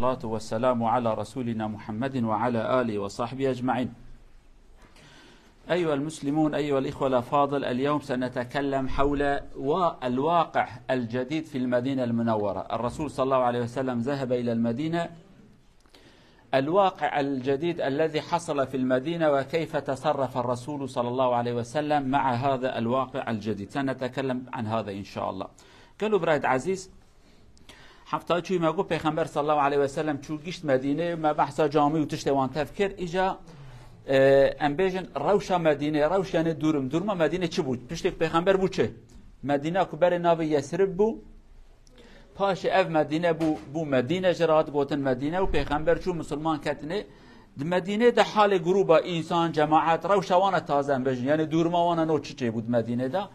والصلاة والسلام على رسولنا محمد وعلى آله وصحبه أجمعين. أيها المسلمون، أيها الإخوة الأفاضل، اليوم سنتكلم حول الواقع الجديد في المدينة المنورة. الرسول صلى الله عليه وسلم ذهب إلى المدينة. الواقع الجديد الذي حصل في المدينة وكيف تصرف الرسول صلى الله عليه وسلم مع هذا الواقع الجديد، سنتكلم عن هذا إن شاء الله. قالوا براد عزيز حفتا چوی ما گو پیغمبر صلی الله علیه و سلم چو گشت مدینه ما بحثا جامعی و تشت وان تفکر ایجا ام بیژن روشا مدینه روش یعنی دورم مدینه چی بود؟ پشت پیغمبر بود چه؟ مدینه کو بر ناو یثرب بو پاش اف مدینه بو مدینه جرات گوتن مدینه و پیغمبر چو مسلمان کتنه مدینه ده حال گروبا انسان جماعت روشا وان تازه ام بیژن یعنی دورما وان نو چی بود مدینه ده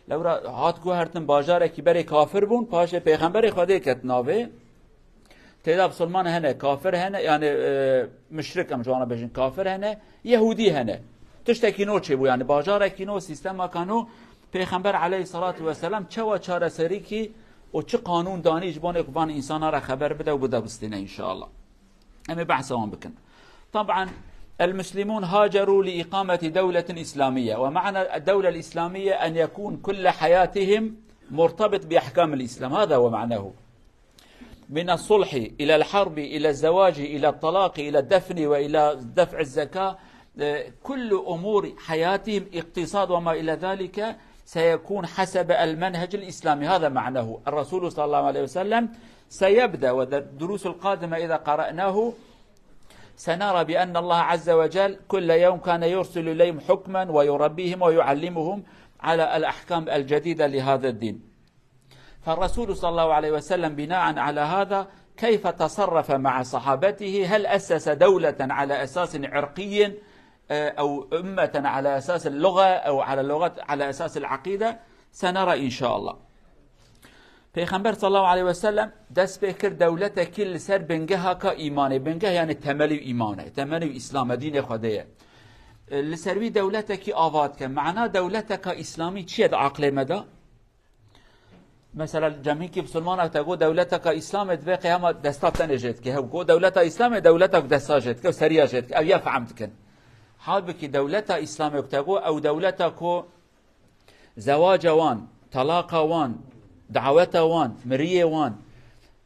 لورا هات گو هرتن باجاره کی بری کافر بون پاش پیغمبر خدا کت ناوه تعداد مسلمان هنه کافر هنه یعنی مشرک هم جوانا بجن کافر هنه یهودی هنه تشتکی نو چه بو یعنی باجاره کی نو سیستم کانو پیغمبر علیه الصلاة و السلام چه و چاره سری کی و چه قانون دانی جبان اکوان انسان را خبر بده و بده بستینه ان شاء الله. اما بحث هم بکن. طبعا المسلمون هاجروا لإقامة دولة إسلامية، ومعنى الدولة الإسلامية أن يكون كل حياتهم مرتبط بأحكام الإسلام، هذا هو معناه. من الصلح إلى الحرب إلى الزواج إلى الطلاق إلى الدفن وإلى دفع الزكاة، كل أمور حياتهم اقتصاد وما إلى ذلك سيكون حسب المنهج الإسلامي، هذا معناه. الرسول صلى الله عليه وسلم سيبدأ، والدروس القادمة إذا قرأناه سنرى بأن الله عز وجل كل يوم كان يرسل إليهم حكما ويربيهم ويعلمهم على الأحكام الجديدة لهذا الدين. فالرسول صلى الله عليه وسلم بناء على هذا كيف تصرف مع صحابته؟ هل أسس دولة على أساس عرقي أو أمة على أساس اللغة أو على أساس العقيدة؟ سنرى إن شاء الله. پیغمبر صلی الله علیه و سلم دست به کرد دولت کل سر بنگه کا ایمانه، بنگه یعنی تملی ایمانه، تملی اسلام دین خدایه. لسروی دولت کی آواد که معنا دولت کا اسلامی چیه عقل مدا؟ مثلا جمعی که مسلمان تا گو دولت کا اسلام دبی قیام دستات نجات که گو دولت اسلام دولت کا دستاجت که سریع جت او یا فهمت کن. حال بکی دولت اسلام تا گو او دولت کو زواج وان، طلاق وان، دعوت وان، مريه وان،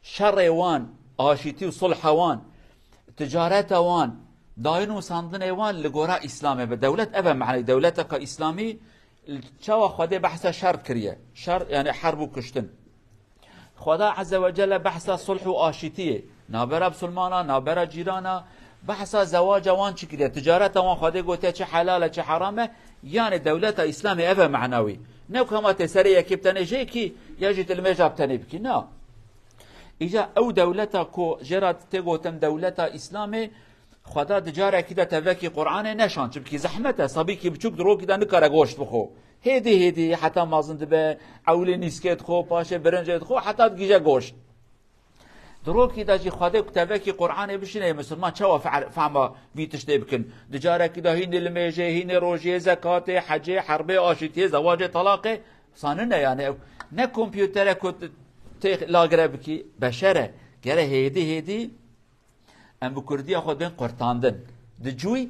شر وان، آشتی و صلح وان، تجارت وان، داين و ساندن وان لگورا اسلامه به دولت ابا معنی دولت کا اسلامی چوا خدا بحث شر کریه، شر یعنی حرب و کشتن. خدا عز وجل بحث صلح و آشتیه، نابرا بسلمانا نابرا جیرانا، بحث زواج وان چی کریه، تجارت وان خدا گوته چه حلاله چه حرامه، یعنی دولت اسلامی ابا معنوی. نه كما تسريه كيبتني جيكي يجي المجا بتني بكي نا اجا او دولتا كو جرات تيغوتم دولتا اسلامي خدا دجاره كده تفكي قران نشان بكي زحمته صبي كي بچوك درو كده نكره گوشت بخو هدي حتى مازند به اول نسكت خو باشه برنجت خو حتى گيجا گوشت درو كده جي خدا تفكي قران بشنه مسلمان چوا فهم بيتش بكن دجاره كده هين الميجه هين روجه زكاه حج حرب آشتي زواج طلاق صاننا يعني نه كمبيوتر كنت لاغربكي بشره گره هدي ام بكرديه خود بين قرطاندن دجوي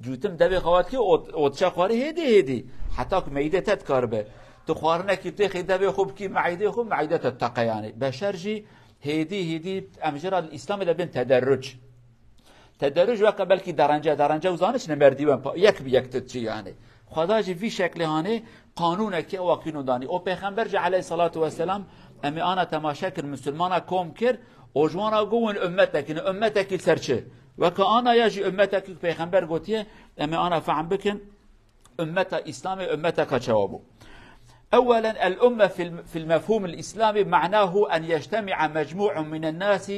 جوتم دبي خوات كي اوتشا خواري هدي حتى معده تذكر تو خوارنا كي تخي دبي خوب كي معده تتقى يعني بشرجي هدي امجرا الاسلام ده بين تدرج وقت بلكي درنجه وزانش نمردي يك بيك تجي يعني خدا جي في شكل هاني قانون كي او قانون داني او پیغمبر عليه الصلاه والسلام امي انا تماشاكر مسلمانا كوم كر او جوانا گون امتك سرچه وكانا يجي امتك پیغمبر گوتيه امي انا فهم بكن امه اسلامي امتك جوابو. اولا الامه في المفهوم الاسلامي معناه ان يجتمع مجموع من الناس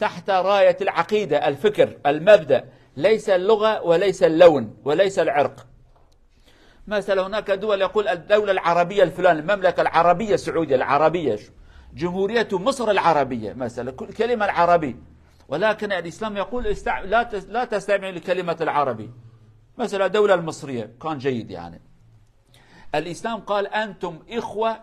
تحت رايه العقيده، الفكر، المبدا، ليس اللغه وليس اللون وليس العرق. مثلا هناك دول يقول الدولة العربية الفلانية، المملكة العربية السعودية العربية، جمهورية مصر العربية مثلا، كلمة العربي، ولكن الإسلام يقول لا تستعمل كلمة العربي. مثلا الدولة المصرية كان جيد يعني. الإسلام قال أنتم إخوة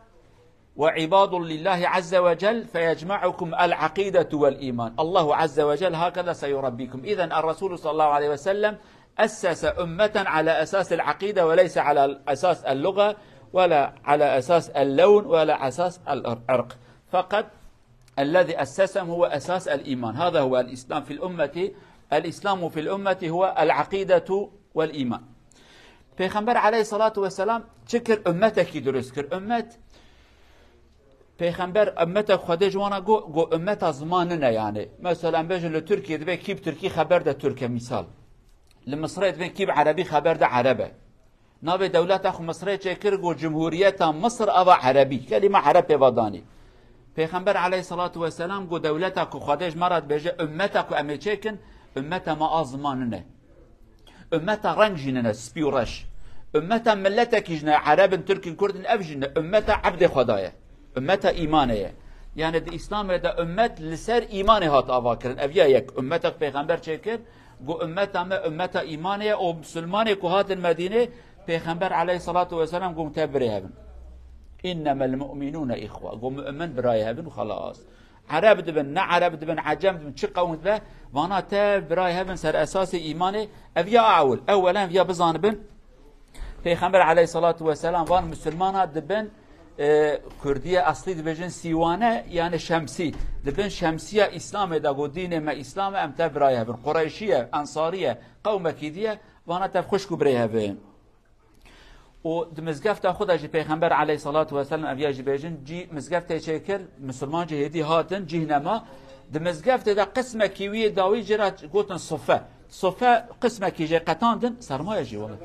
وعباد لله عز وجل فيجمعكم العقيدة والإيمان. الله عز وجل هكذا سيربيكم. إذن الرسول صلى الله عليه وسلم أسس أمة على أساس العقيدة وليس على أساس اللغة ولا على أساس اللون ولا أساس العرق، فقط الذي أسسهم هو أساس الإيمان. هذا هو الإسلام في الأمة. الإسلام في الأمة هو العقيدة والإيمان. پیغمبر علیه الصلاة والسلام چکر امتکی درست کرد. پیغمبر امت خود جوانا گو امت زمان نه، یعنی مثلا بجن لترکیه دبی کیب ترکی خبر ده ترکیه، مثال لمصر دبی کیب عربی خبر ده عربه. ناب دولت اخو مصر چکر گو جمهوریت مصر اوا عربی، کلمه عرب پیوادانی. پیغمبر علیه الصلاة والسلام گو دولت اخو خودش مرد بجه امت اخو امی چکن امت ما زمان نه، امت رنجنه سپیورش، امت ملتك جنا عرب ترك كرد افجن، امت عبد خدايه، امت ایمانه. يعني الاسلام ده امت لسر ایمانه هات اواكرن افيا يك امتك پیغمبر چكر گو امت ایمانه او مسلمانه کو هات المدينه پیغمبر عليه الصلاه والسلام گو متبره هبن انما المؤمنون اخوه، گو مؤمن براي هبن وخلاص. عرب دبن نه عرب دبن عجم دبن چه قوم ده وانا تاب براي هبن سر اساس ایمانه افيا اولا افيا بزانبن پیغمبر علیه الصلاة والسلام وان مسلمان دبن کردیه اصلی دبن سیوانه یعنی شمسی دبن شمسیه اسلام داگو دین ما اسلام ام تبرایه بن قریشیه انصاریه قوم کیدیه وانا تف خوشکو بریه بن و دمزگفت خودش پیغمبر علیه الصلاة والسلام افیا جبیجن جی مزگفت چکر مسلمان جهدی هاتن جهنما دمزگفت دا قسم کیوی داوی جرات گوتن صفه قسم کیجه قطاندن سرمایه جی والله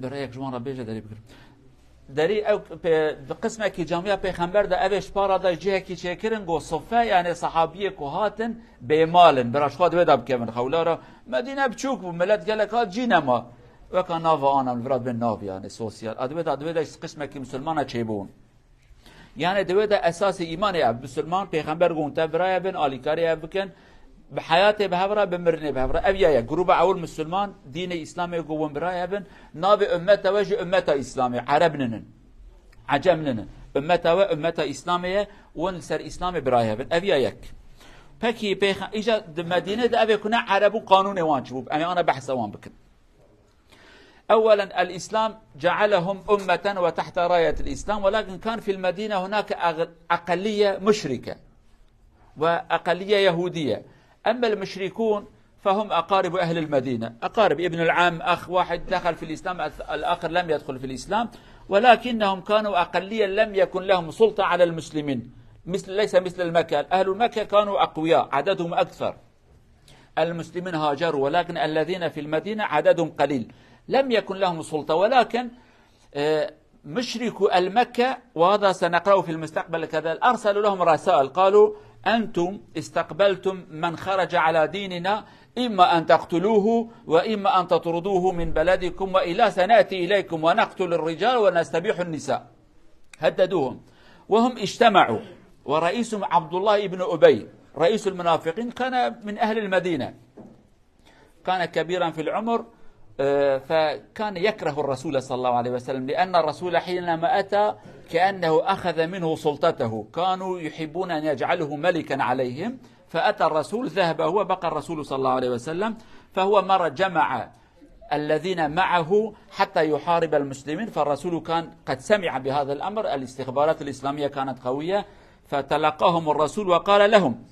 برای یک جوان را بیجه داری بکرم داری او قسمه که جامعه پیغمبر ده اوش پارا ده جه که چه کرن گو صفه یعنی صحابیه که هاتن بیمالن براش خواد ویده بکمن خولا را مدینه بچوک بو ملت گلک هات جی نما وکا ناو آنم الوراد بین ناو یعنی سوسیال ادویده قسمه که مسلمان چه بون یعنی دویده اساس ایمانه مسلمان پیغمبر گون تبرای بین آلیکاری بکن بحياته بهبرة بمرنه بهبرة أبيايا جروب أول مسلمان دين إسلامي جوون براي هبن ناب أمته وجه أمته إسلامي عربنن عجمنن أمته وأمته إسلامية ونسر إسلامي براي هبن أبيايك بكي بيخ إجا مدينة أبي كنا عرب قانون وانشوب أنا بحث وان بكن. أولا الإسلام جعلهم أمة وتحت راية الإسلام، ولكن كان في المدينة هناك أقلية مشركة وأقلية يهودية. أما المشركون فهم أقارب أهل المدينة، أقارب ابن العم، أخ واحد دخل في الإسلام الآخر لم يدخل في الإسلام، ولكنهم كانوا أقليا لم يكن لهم سلطة على المسلمين ليس مثل المكة. أهل المكة كانوا أقوياء عددهم أكثر، المسلمين هاجروا، ولكن الذين في المدينة عددهم قليل لم يكن لهم سلطة. ولكن مشركو المكة وهذا سنقرأه في المستقبل كذا أرسلوا لهم رسائل قالوا أنتم استقبلتم من خرج على ديننا إما أن تقتلوه وإما أن تطردوه من بلدكم وإلا سنأتي إليكم ونقتل الرجال ونستبيح النساء. هددوهم وهم اجتمعوا، ورئيسهم عبد الله بن أبي رئيس المنافقين كان من أهل المدينة، كان كبيرا في العمر، فكان يكره الرسول صلى الله عليه وسلم لأن الرسول حينما أتى كأنه أخذ منه سلطته، كانوا يحبون أن يجعله ملكا عليهم، فأتى الرسول ذهب هو بقى الرسول صلى الله عليه وسلم، فهو مرة جمع الذين معه حتى يحارب المسلمين، فالرسول كان قد سمع بهذا الأمر، الاستخبارات الإسلامية كانت قوية، فتلقاهم الرسول وقال لهم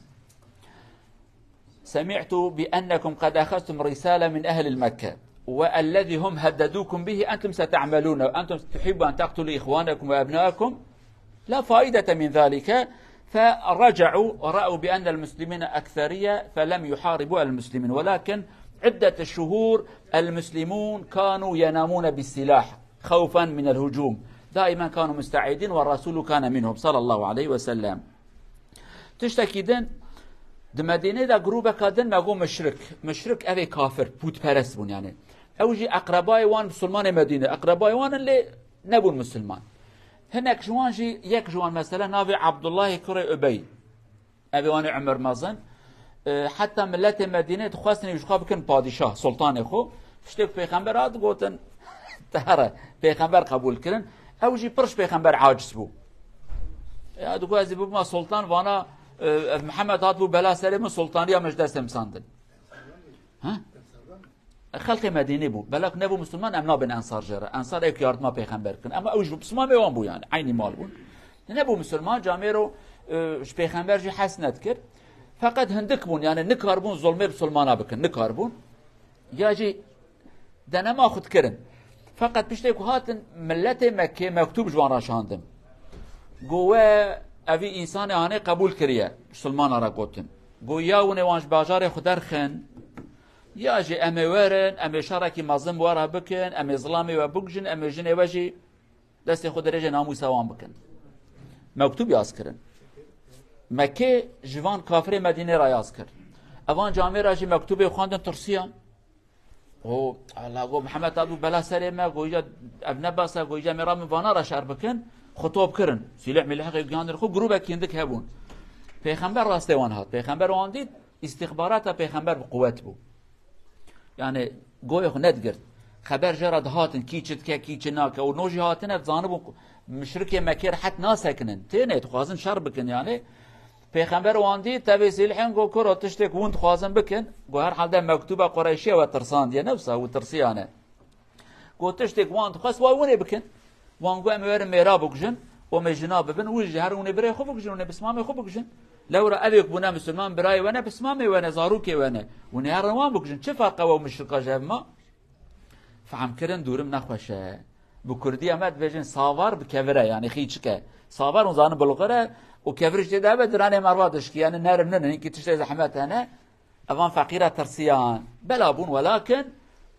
سمعت بأنكم قد أخذتم رسالة من أهل المكة والذي هم هددوكم به أنتم ستعملون، أنتم تحبون أن تقتلوا إخوانكم وأبنائكم، لا فائدة من ذلك. فرجعوا ورأوا بأن المسلمين أكثرية فلم يحاربوا المسلمين، ولكن عدة الشهور المسلمون كانوا ينامون بالسلاح خوفا من الهجوم، دائما كانوا مستعدين، والرسول كان منهم صلى الله عليه وسلم. تشتكيدن دمدينه دا جروبه كادن ماغو مشرك أبي كافر بوت پرست بون، يعني اوجي اقرباي وان مسلمان مدينه، اقرباي وان اللي نبون مسلمان. هناك جوان جي يك جوان مثلا نابي عبد الله كري ابي ابي وان عمر مازن حتى ملت مدينه خواستن يشخا بكن پادشاه سلطان خو شتك پیغمبر هات گوتن تهره پیغمبر قبول کرن او جي برش پیغمبر عاجز بو يا دو از بو ما سلطان وانا محمد هات بو بلا سلام سلطانيه مش دستم ساندن ها خلق مدینه بو بلاک نبو مسلمان امنا بن انصار جره انصار یک یاردما پیغمبر کن اما اوج مسلمان میوان بو یعنی عینی مال بون نبو مسلمان جامعه رو پیغمبر جی حسنت کرد فقط هندک بون یعنی نکاربون ظلمه مسلمانا بکن نکاربون یا جی دنما خود کرن فقط پشته که هاتن ملت مکه مکتوب جوان راشاندن گوه اوی انسان آنه قبول کریه مسلمان را گوتن گو یا و نوانش باجار خودر خن یا جی امی ورن امی شارکی مظلم واره بکن امی ظلامی و بگجن امی جنه وجی دست خود رجه ناموس وان بکن مکتوب یاز کرن مکه جوان کافر مدینه را یاز کرد اوان جامعه را جی مکتوب خواندن ترسیان او الله گو محمد ابو بلا سلامه گویا ابن باسا گویا مرام وانا را شر بکن خطاب کرن سلاح ملحق گاندر خو گروه کیندک هبون پیغمبر راسته وان هات پیغمبر وان دید استخبارات پیغمبر بقوت بو یعنی گویا خو ندگرد خبر جرد هاتن کیچت که کیچنا که و نوجی هاتن زانب مشرک مکه حت ناسکنن تنه خوازن شر بکن یعنی پیغمبر وان دید تبی سلحن گو کرو تشتک وند خوازن بکن گو هر حال ده مکتوبه قریشیه و ترسان دی نفسه و ترسیانه گو تشتک وند خواست وونه بکن وان گو امور میرا بگجن و مجنا ببن و جهر ونه برای خوب بگجن ونه بسمام خوب بگجن لورا ابيك بنا مسلمان برای ونه بسمام ونه زاروکی ونه ونه هر روان بگجن چه فرقه و مشرکا جما فهم کردن دورم نخوشه bu Kürdiye med vejin savar bi kevre yani xîçike savar on zanı bulgara o kevriş de be dirane marvadış ki yani nermnen ki tişte zahmet hene avan fakira tersiyan bela bun walakin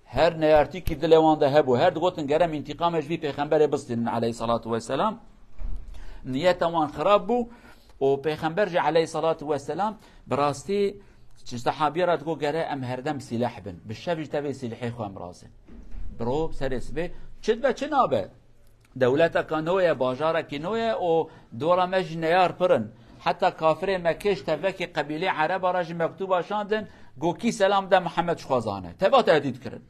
her neyarti ki dilewanda hebu her gotin gerem intikam ejvi peygamber bıstin aleyhissalatu vesselam niyet avan xarab bu o peygamber aleyhissalatu vesselam براستی sahabiyarat go gere em herdem silah bin bişev tabi silahı xo razı برو سرسبه چد به چه نابه دولت کانوی باجار کینوی او دورا مج نیار پرن حتی کافر مکش تبک قبیله عرب راج مکتوب شاندن گو کی سلام ده محمد شخوازانه تبا تهدید کرد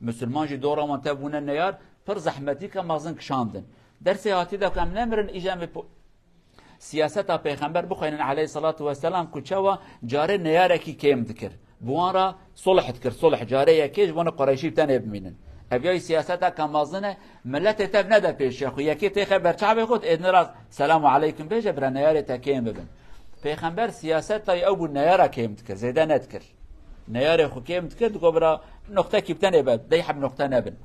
مسلمان جی دورا من تبونه نیار پر زحمتی که مازن کشاندن درس هاتی ده کم نمرن ایجام سیاست پیغمبر بخوینن علیه الصلاة والسلام کچوا جاره نیاره کی کم دکر بوان صلح دکر صلح جاره یکیش بوان قریشی بتنه بمینن هبیای سیاستا کمازنه ملت تب نده پیش خو یکی تی خبر چابه خود ادن راز سلام علیکم بیجه بر نیاره تکیم ببن پیغمبر سیاستا او بو نیاره کیم دکر زیده ندکر نیاره خو کیم دکر دکو برا نقطه کی بتنه بد دیحب نقطه نبن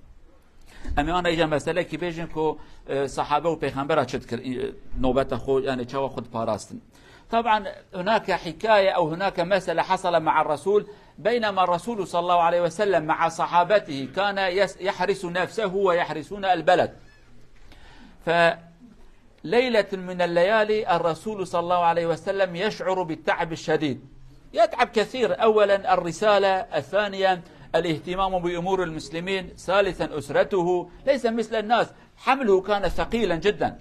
اما انا ایجا مسئله کی بیجن که صحابه و پیغمبر چد کر نوبت خو یعنی چوا خود پاراستن طبعا هناك حكاية أو هناك مسألة حصل مع الرسول بينما الرسول صلى الله عليه وسلم مع صحابته كان يحرس نفسه ويحرسون البلد فليلة من الليالي الرسول صلى الله عليه وسلم يشعر بالتعب الشديد يتعب كثير أولا الرسالة الثانية الاهتمام بأمور المسلمين ثالثا أسرته ليس مثل الناس حمله كان ثقيلا جدا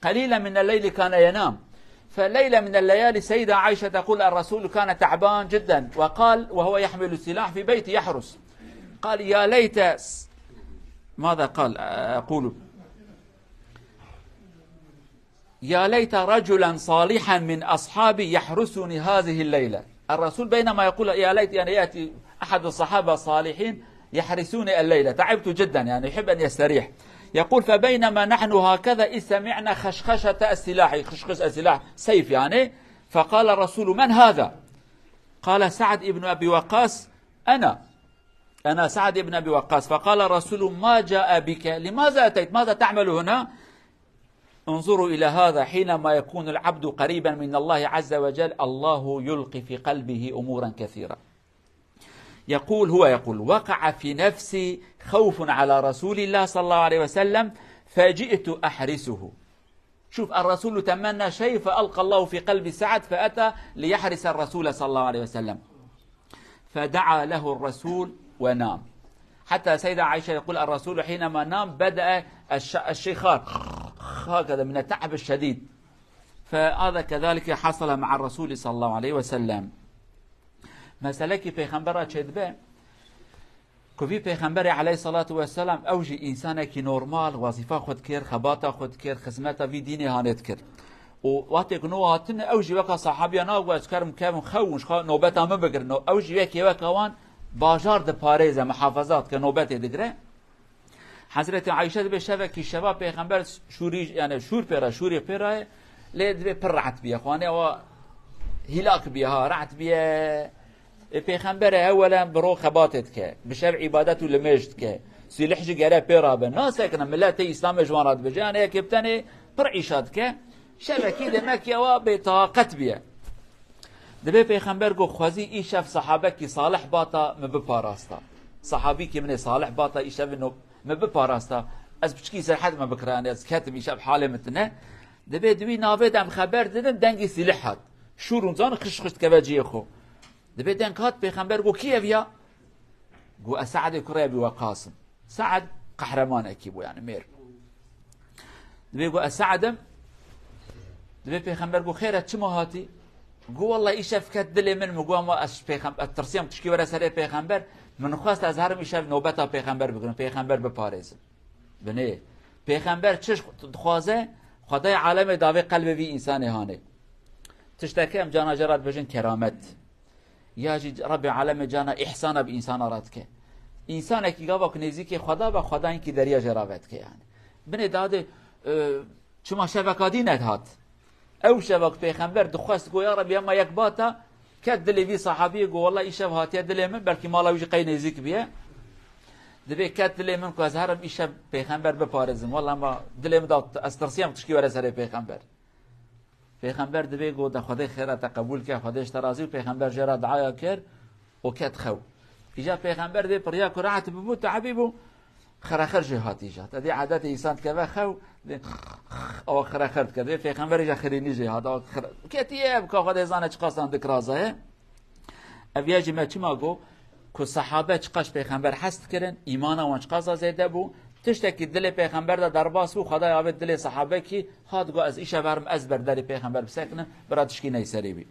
قليلا من الليل كان ينام فليلة من الليالي سيدة عائشة تقول الرسول كان تعبان جدا وقال وهو يحمل السلاح في بيته يحرس قال يا ليت ماذا قال أقول يا ليت رجلا صالحا من أصحابي يحرسني هذه الليلة الرسول بينما يقول يا ليت يعني يأتي أحد الصحابة الصالحين يحرسوني الليلة تعبت جدا يعني يحب أن يستريح يقول فبينما نحن هكذا إذ سمعنا خشخشة السلاح خشخش السلاح سيف يعني فقال الرسول من هذا قال سعد ابن أبي وقاص أنا سعد ابن أبي وقاص فقال الرسول ما جاء بك لماذا أتيت ماذا تعمل هنا انظروا إلى هذا حينما يكون العبد قريبا من الله عز وجل الله يلقي في قلبه أمورا كثيرة يقول وقع في نفسي خوف على رسول الله صلى الله عليه وسلم فجئت أحرسه شوف الرسول تمنى شيء فألقى الله في قلب سعد فأتى ليحرس الرسول صلى الله عليه وسلم فدعا له الرسول ونام حتى سيدة عائشة يقول الرسول حينما نام بدأ الشيخات هكذا من التعب الشديد فهذا كذلك حصل مع الرسول صلى الله عليه وسلم مسئله که پیغمبر را چد به كوفي پیغمبر عليه الصلاة والسلام اوجي انسانك نورمال وظيفة خود كر خباتا خود كر خدمتا في ديني هانت كر و وقتی که نو هاتن اوجی وکا صحابیان آگو از کرم کم خوش خا نوبت هم بگیر نو اوجی وکی وکوان بازار د پاریز محافظات که نوبت دگره حضرت عایشه به شب کی شباب پیغمبر شوری یعنی شوری پیرا لید به پر رعت بیا خوانه و هلاك بها رعت بیا پیغمبر اولا برو خباتت که به شب عبادت لمجد که سلحج گره پیرا به ناس کنه ملت اسلام جوانات بجانه کبتنی پر عیشات که شبكي دمك يوا بطاقت بيه دبي پیغمبر گو خوازي ای شف صحابه کی صالح باتا مبپاراستا صحابي کی من صالح باتا ای شف انه مبپاراستا از بچکی سر حد ما بكران از كاتب ای شف حاله متنه دبي دوی ناوه دم خبر ددن دنگي سلاحات شورون زان خش كباجي خو دبي دنگ هات پیغمبر گو کی ابيا گو اسعد كريبي وقاسم سعد قهرمان اكيبو يعني مير دبي گو اسعدم دبي پیغمبر گو خیرت چه هاتی گو والله ایش فکت دل من مگو ما از پیغمبر ترسیم تشکی ور سر پیغمبر من خواست از هرم ایش نوبت پیغمبر بگم پیغمبر بپارێزم بنه پیغمبر چش خوازه خدای عالم داوی قلب وی انسان هانه تشتکم جانا جرات بجن کرامت یا رب عالم جانا احسان به انسان رات که انسان کی گاوا کنیزی که خدا و خدا این کی دریا جراوت که یعنی بنه داده چما شبکادی ندهات او شبك پیغمبر دخواست گو یا رب اما یک باتا کد دلی وی صحابی گو والله ای شب هاتیه دلی من بلکی مالا ویجی قی نزیک بیه دبی کد دلی من که از هرم ای شب پیغمبر بپارزم والله ما دلی من دا از ترسیم تشکی ور سر پیغمبر دبی گو دا خدای خیرات قبول که خدایش ترازی و پیغمبر جرا دعایا کرد و کد خو ایجا پیغمبر دی پریا کو راحت ببوت حبیبو خراخر جهات ایجاد ادي عادت انسان که خو او خراخرت کرده پیغمبر جا خرینی جهاد کتیه که خود ازانه چقاسان دکرازه اویاجی ما چما گو که صحابه چقاش پیغمبر حست کرن ایمان وان چقاسا زیده بو تشتکی دل پیغمبر دا درباس بو خدای آبد دل صحابه کی هاد گو از ایشه برم از بردر پیغمبر بسکنه براتشکی نیسری بی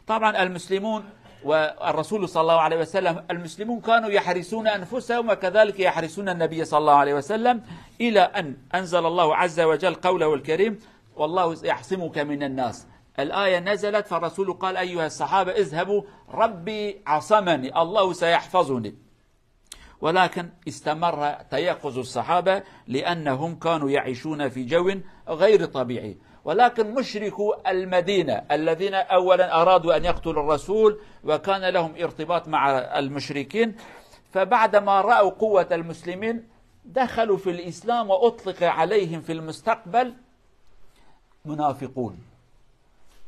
طبعا المسلمون والرسول صلى الله عليه وسلم المسلمون كانوا يحرسون أنفسهم وكذلك يحرسون النبي صلى الله عليه وسلم إلى أن أنزل الله عز وجل قوله الكريم والله يعصمك من الناس الآية نزلت فالرسول قال أيها الصحابة اذهبوا ربي عصمني الله سيحفظني ولكن استمر تيقظ الصحابة لأنهم كانوا يعيشون في جو غير طبيعي ولكن مشركو المدينة الذين أولا أرادوا أن يقتلوا الرسول وكان لهم ارتباط مع المشركين فبعدما رأوا قوة المسلمين دخلوا في الإسلام وأطلق عليهم في المستقبل منافقون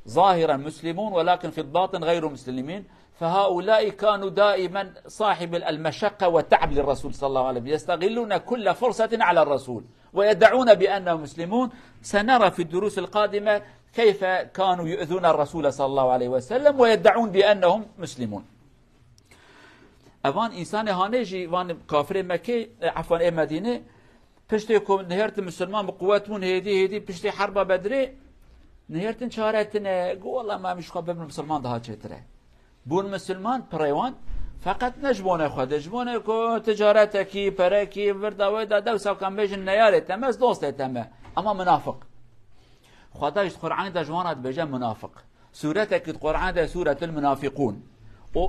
ظاهرا مسلمون ولكن في الباطن غير مسلمين فهؤلاء كانوا دائما صاحب المشقة والتعب للرسول صلى الله عليه وسلم يستغلون كل فرصة على الرسول ويدعون بأنهم مسلمون سنرى في الدروس القادمة كيف كانوا يؤذون الرسول صلى الله عليه وسلم ويدعون بأنهم مسلمون اوان انسان هانجي وان كافر مكة عفوا مدينة پشتكم نهرت مسلمان بقواتون هدي پشت حرب بدر نهرتن شارتن قو والله ما مش خبر مسلمان ده چتره بون مسلمان پریوان فقط نجبونه خود جبونه کو تجارتکی پرکی ورداوی داده و ساکن بیشن نیاره تمه دوست تمه اما منافق خدایش قرآن ده جوانات بجن منافق سورتك القرآن ده سورة المنافقون و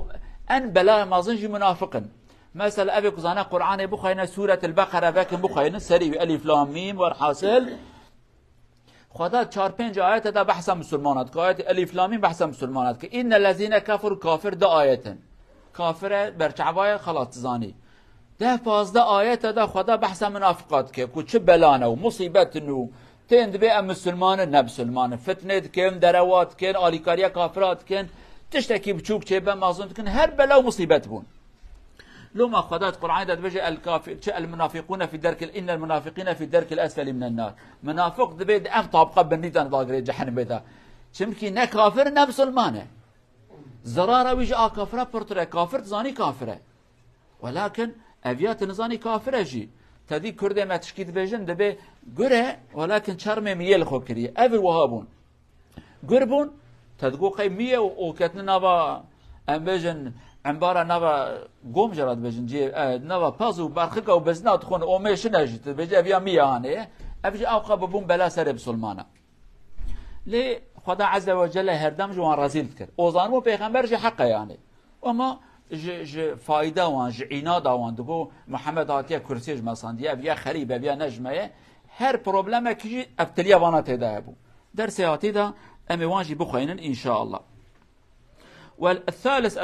ان بلا مازنجي منافقا مثلا ابي كزانا قرآن بخينا سورة البقرة بكن بخينا سري الف لام ميم والحاصل خدا 4-5 آیت ده بحث مسلمانات که آیت الف لام میم بحث مسلمانات که ان الذين كفروا کافر ده آیتن کافر برچعبای خلاص زانی ده 15 آیت ده خدا بحث منافقات که چه بلانه و مصیبت نو تند به مسلمان نه مسلمان فتنه کن دروات کن آلیکاریا کافرات کن تشتکی بچوک چه به مازون کن هر بلا و مصیبت بون لو ما خدات قرآن ده بجي الكافر المنافقون في درك ان المنافقين في الدرك الاسفل من النار منافق ده بيد ام طابقه بنيتان ضاغري جهنم بيدا چمكي نه كافر نه مسلمانه زراره ويج كافره برتره كافر زاني كافره ولكن ابيات نزاني كافره جي تدي كرده ما تشكيد بيجن ده بي غره ولكن شرم ميل خو كري ابي وهابون غربون تدقو قيميه وكتنا با ام بيجن عمبارة نوا قوم جراد بجن جي نوا بازو برخك أو بزنات خون أوميش نجت بيجي أبيا ميانه أبيجي أوقع ببون بلا سر بسلمانه لي خدا عز وجل هردم جوان رزيل تكر اوزانو پیغمبر جي حقه يعني اما ج فایده وان ج عناد وان دبو محمد هاتیه کرسیج مساندیه بیا خریبه بیا نجمه هر پروبلم کی ابتلیا وانا تدا ابو درس هاتي دا امي وانجي بخوينن ان شاء الله. والثالث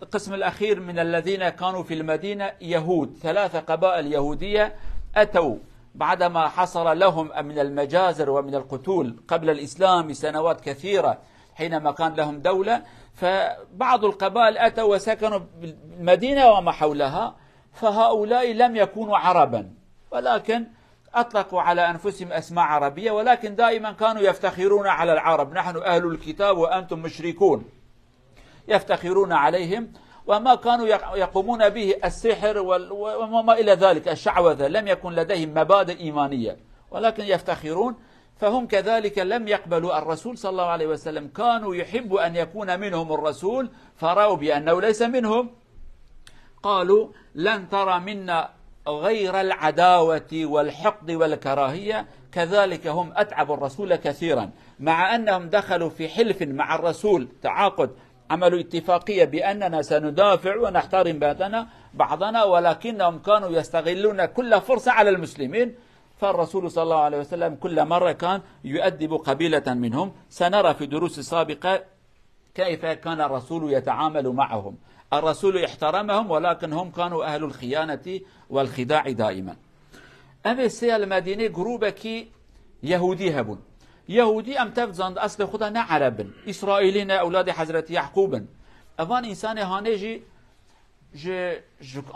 القسم الأخير من الذين كانوا في المدينة يهود، 3 قبائل يهودية أتوا بعدما حصل لهم من المجازر ومن القتول قبل الإسلام بسنوات كثيرة حينما كان لهم دولة، فبعض القبائل أتوا وسكنوا بالمدينة وما حولها، فهؤلاء لم يكونوا عربا ولكن أطلقوا على أنفسهم أسماء عربية، ولكن دائما كانوا يفتخرون على العرب، نحن أهل الكتاب وأنتم مشركون، يفتخرون عليهم، وما كانوا يقومون به السحر وما إلى ذلك الشعوذة، لم يكن لديهم مبادئ إيمانية ولكن يفتخرون. فهم كذلك لم يقبلوا الرسول صلى الله عليه وسلم، كانوا يحب أن يكون منهم الرسول فرأوا بأنه ليس منهم، قالوا لن ترى منا غير العداوة والحقد والكراهية. كذلك هم أتعبوا الرسول كثيرا، مع أنهم دخلوا في حلف مع الرسول تعاقد، عملوا اتفاقية بأننا سندافع ونحترم بعضنا، ولكنهم كانوا يستغلون كل فرصة على المسلمين. فالرسول صلى الله عليه وسلم كل مرة كان يؤدب قبيلة منهم. سنرى في دروس سابقة كيف كان الرسول يتعامل معهم. الرسول احترمهم ولكن هم كانوا أهل الخيانة والخداع دائما. أما السيا المدينة جروبك يهودي هبون، يهودي أم تفزند أصل خدا نعربن إسرائيلين أولاد حضرت يعقوبن. أفان إنسان هانيجي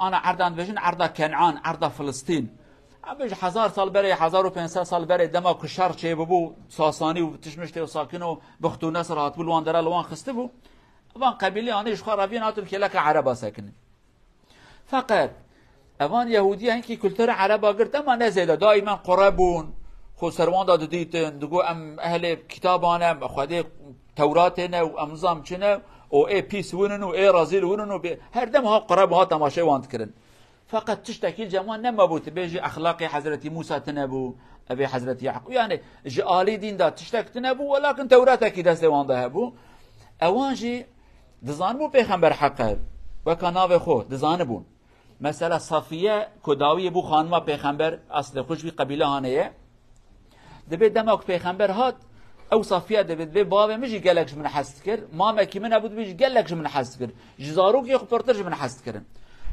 أنا عردان بجن عرض كنعان عرض فلسطين أبيج 1000 سال بري 1500 سال بري دما كشار شيء ببو ساساني وتشمشته وساكنه بختو نصر هات بلوان درا لوان خستبو. أفان قبيلة هانيج خرابين هاتم كلك عربا ساكنين، فقط أفان يهودي هنكي كلتر عربا قرت أما نزيده دائما قربون خو سروان داد دیتن دگو ام اهل کتابانم خواده توراتنا و امزام چنه او ای پیس ونن و ای رازیل ونن و هر دم ها قرب ها تماشای واند کرن. فقط تشتكي الجوان نما بوت بيجي اخلاق حضرت موسى تنبو ابي حضرت يعقوب يعني جالي دين دا تشتك تنبو، ولكن توراتك دست وان هبو اوانجي دزانبو پیغمبر حق وكناو خو دزانبون. مثلا صفيه كداوي بو خانما پیغمبر اصل خوش بي قبيله هانيه دبي دماغ پیغمبر هات او صفيه دبي بابا مجي قالكش من حست كر ماما كي من ابو بيجي قالكش من حست كر جزاروك يخبرتش من حست كرن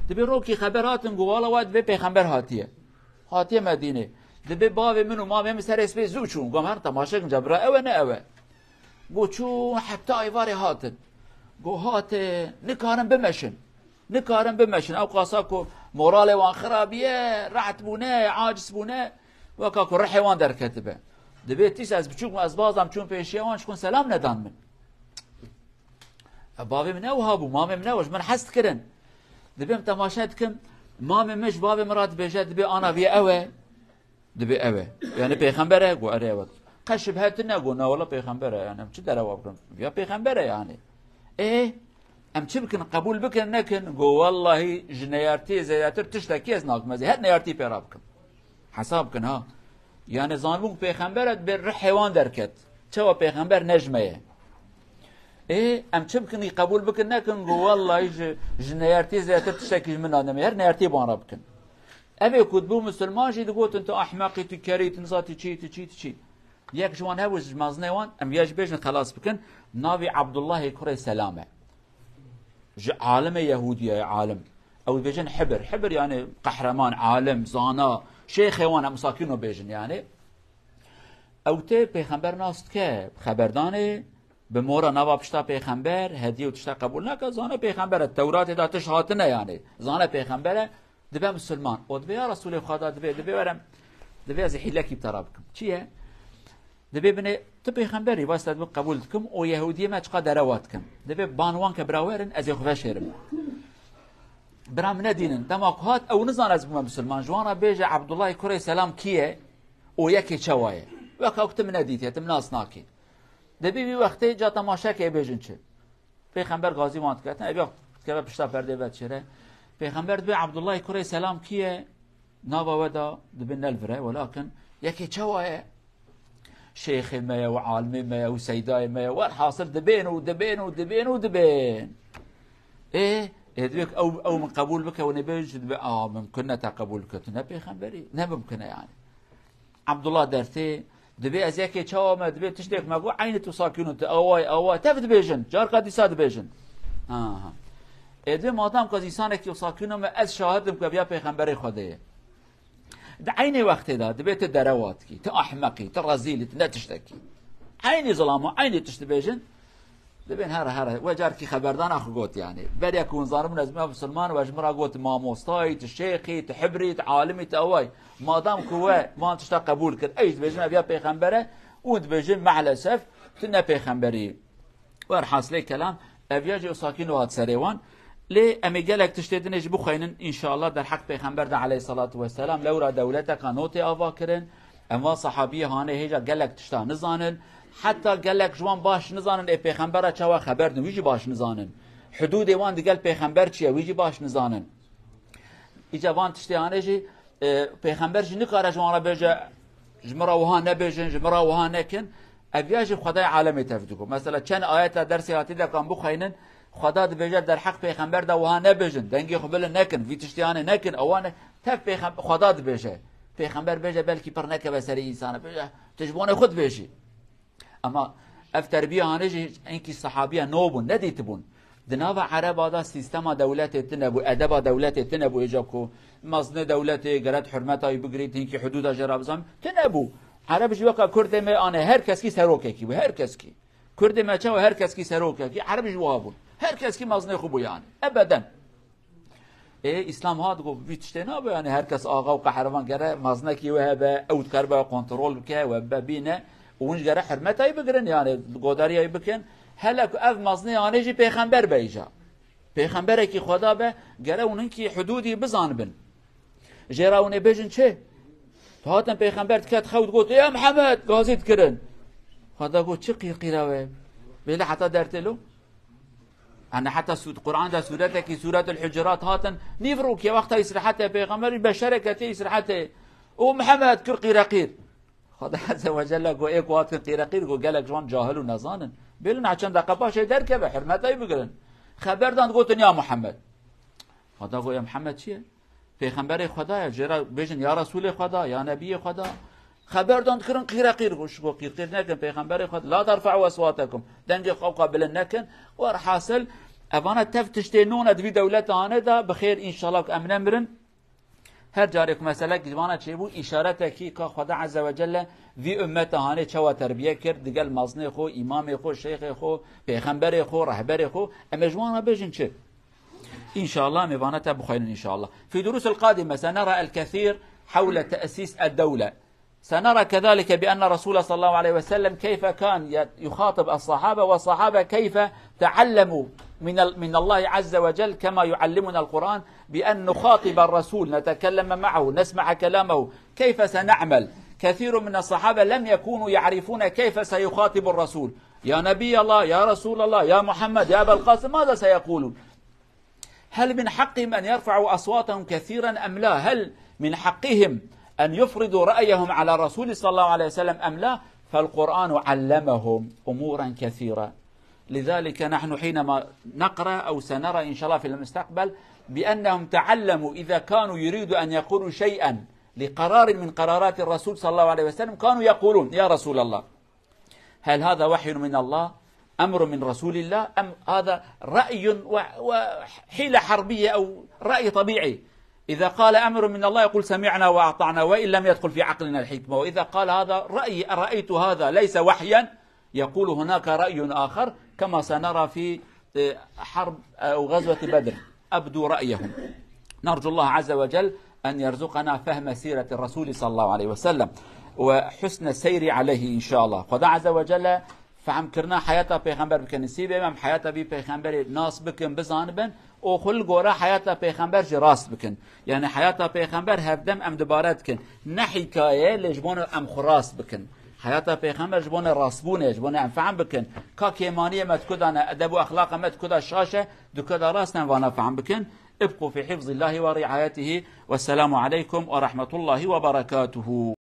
دبي روكي خبرات نقوالا واد دبي پیغمبر هاتيه مدينه دبي بابا منو ماما مسر اسبي زوچون قام هر تماشا جبرا او نه او گو چو حتى ايواري هاتن گو هات نكارن بمشن او قاساكو مورال وان خرابيه رعت بونه عاجز بونه وكاكو رحيوان در كتبه دبي تيس از بچوك از بازم چون پیشيوان شكون سلام ندان من بابي من او هابو مامي من اوش من حست كرن دبي تماشا دكم مامي مش بابي مراد بيجات دبي انا بي اوه دبي اوه يعني پیغمبره گو اره وقت قشب هاتنا گو نا والله پیغمبره يعني چه در او بكن يا پیغمبره يعني ايه ام چه بكن قبول بكن نكن گو والله جنيارتي زياتر تشتكي از ناك مزي هات نيارتي پیرا بكن حساب کن ها يعني زانبون پیغمبرت بر حیوان درکت چوا پیغمبر نجمه ايه ام چه بکنی قبول بکن نکن گو والله جنیارتی زیادر تشکیش من آدم هر نیارتی بان بکن اوه کدبو مسلمان جی دگوت انتو احمقی تو کری تنزاتی چی یک جوان هاوز مازنه وان ام یاج بیجن خلاص بکن ناوی عبدالله کره سلامه عالم یهودیه عالم او بیجن حبر يعني قهرمان عالم زانا شيخ وانا مساكينو بيجن يعني او تي پیغمبر ناست که خبردانه به مورا نوا پشتا پیغمبر هدیه و تشتا قبول نکه زانه پیغمبر التورات دا تشهاتنه يعني زانه پیغمبر دبه مسلمان و دبه یا رسول خدا دبه ورم دبه از حیلکی بترابكم چیه دبه بنه تو پیغمبری واسطه دبه قبول دکم و یهودیه ما چقا درواتکم دبه بانوان که براورن از یخوشیرم برام ندينن دماغ هات او نزان از بما مسلمان جوانا بيجا عبد الله كري سلام كيه او يكي چوايه وقت من نديتي تم ناس ناكي دبي بي وقت جا تماشا كي بيجن چه پیغمبر غازي وانت كتن ابي که پشتا پرده بد شره پیغمبر به عبدالله کوری سلام کیه نابا ودا دبن الفره ولكن یکی چواه شيخ ما وعالم ما وسيداي ما والحاصل دبين ودبين ودبين ودبين ايه دبيك او من قبول بك ونبيج ممكن تقبل كتنا بيغمبري نه ممكن يعني عبد الله درتي دبي ازيك تشاو ما دبي تشتك ما عين تساكن اواي تفد بيجن جار قد يساد بيجن دبي مادام قد انسانك يساكن ما از شاهدم که بیا پیغمبر خدایه ده عيني وقت ده دبيت الدروات كي تأحمقي ترزيلي تنتشتكي عيني ظلامه عيني تشتبيجن دبين هره وجاركي خبردان اخو قوت يعني بل يكون ظالم لازم مسلمان واجمرا قوت ما موستاي تشيخي تحبري تعالمي تاواي ما دام كوا ما تشتا قبول كر ايش بيجن بيا پیغمبره ود بيجن مع الاسف تنا پیغمبري ورحاصل كلام افياجي وساكن وهات سريوان ليه أمي قالك تشتدنش بخينن إن شاء الله در حق پیغمبر عليه الصلاة والسلام لورا دولتك نوتي آواكرن أما صحابيه هانه هيجا قالك تشتا نزانن حتى قالك جوان باش نزانن اي پیغمبره چوا خبر نويجي باش نزانن حدود وان دي قال پیغمبر چيه ويجي باش نزانن إجا وان تشتي هانه پیغمبر جي نكاره جوان را بيجا جمرا وها نبيجن جمرا وها نكن أبياجي خدای عالمي تفدكم مثلا چند آيات درسي هاتي دا كان بخينن خدا دبیجه در حق پیغمبر دا وها نبیجن دنگی خبل نکن وی تشتیانه نکن اوانه تف پیغمبر خدا دبیجه پیغمبر بیجه بلکی پر نکه بسری انسان بیجه تجبونه خود بیجی اما اف تربیه هانجی اینکی صحابیه نوبون ندیتبون دناو عرب آدا سیستما دولت تنبو ادب دولت تنبو اجاکو مزن دولت گرد حرمتای بگرید اینکی حدود جراب زم تنبو عرب جوکا کرد می آنه هر کس کی سروکه کی و هر کس کی کرد ما چه و هر کس کی سروکه کی عرب جوابون هر کس کی مزنه خوبو يعني ابدا اسلام هاد گو ویتشتنا يعني هر کس آقا و قهرمان گره مزنه کی و هبه اوت کربه کنترل که و ببینه اونج گره حرمتای بگرن يعني گوداریای بکن هلک اف مزنه يعني جی پیغمبر بیجا پیغمبر کی خدا به گره اونن کی حدودی بزانبن جراونه بجن چه هاتن پیغمبر کت خود گفت یا محمد گازید کرن خدا گفت چه قیراوه بله حتی درتلو أنا حتى القرآن ده سورتك سورة الحجرات هاتن نيفروك يا وقتها يسرحته بيغمر بشركته يسرحته ومحمد كر قيرقير خدا عز وجل قو ايك واتن قيرقير قو قالك جوان جاهل ونزانن بيلن عشان دقا باشه دركبه حرمته يبقرن خبر دان قوتن يا محمد خدا قو يا محمد چيه پیغمبر خدا جرا بيجن يا رسول خدا يا نبي خدا خبر دان كرن قيرقير قوش قو قيرقير نكن پیغمبر خدا لا ترفعوا اصواتكم دنج خوقا بلن نكن ورحاصل اوانا تفتشتينون ادوي دولتانه دا بخير ان شاء الله امن امرن هر جارك مساله جوانا چه بو اشارته کی که خدا عز وجل وی امتانه چوا تربیه کرد دیگل مازنه خو امام خو شیخ خو پیغمبر خو رهبر خو اما جوانا بجن چه ان شاء الله ميوانته بخير ان شاء الله في دروس القادمه سنرى الكثير حول تاسيس الدوله سنرى كذلك بأن رسول صلى الله عليه وسلم كيف كان يخاطب الصحابة والصحابة كيف تعلموا من الله عز وجل كما يعلمنا القرآن بأن نخاطب الرسول نتكلم معه نسمع كلامه كيف سنعمل كثير من الصحابة لم يكونوا يعرفون كيف سيخاطب الرسول يا نبي الله يا رسول الله يا محمد يا أبا القاسم ماذا سيقولون هل من حقهم أن يرفعوا أصواتهم كثيرا أم لا هل من حقهم أن يفرضوا رأيهم على الرسول صلى الله عليه وسلم أم لا فالقرآن علمهم أمورا كثيرة لذلك نحن حينما نقرأ أو سنرى إن شاء الله في المستقبل بأنهم تعلموا إذا كانوا يريدوا أن يقولوا شيئا لقرار من قرارات الرسول صلى الله عليه وسلم كانوا يقولون يا رسول الله هل هذا وحي من الله أمر من رسول الله أم هذا رأي وحيلة حربية أو رأي طبيعي إذا قال أمر من الله يقول سمعنا وأطعنا وإن لم يدخل في عقلنا الحكمة وإذا قال هذا رأيت هذا ليس وحيا يقول هناك رأي آخر كما سنرى في حرب أو غزوة بدر أبدوا رأيهم نرجو الله عز وجل أن يرزقنا فهم سيرة الرسول صلى الله عليه وسلم وحسن السير عليه إن شاء الله خدا عز وجل فهم كرنا حياته پیغمبر بکن نصیبه هم حياته بی پیغمبر ناس بکن بزانبن او خل گوره حياته پیغمبر راست بکن یعنی حياته پیغمبر هفدم ام دبارت کن نه حکایه لجبان ام خراست بکن حياة پیغمبر جبونه راسبونه جبونه انفعام بکن که کیمانیه متکدانه ادب و اخلاق متکدا شاشه دکدا راست وانا فهم بکن. ابقوا في حفظ الله ورعايته والسلام عليكم ورحمة الله وبركاته.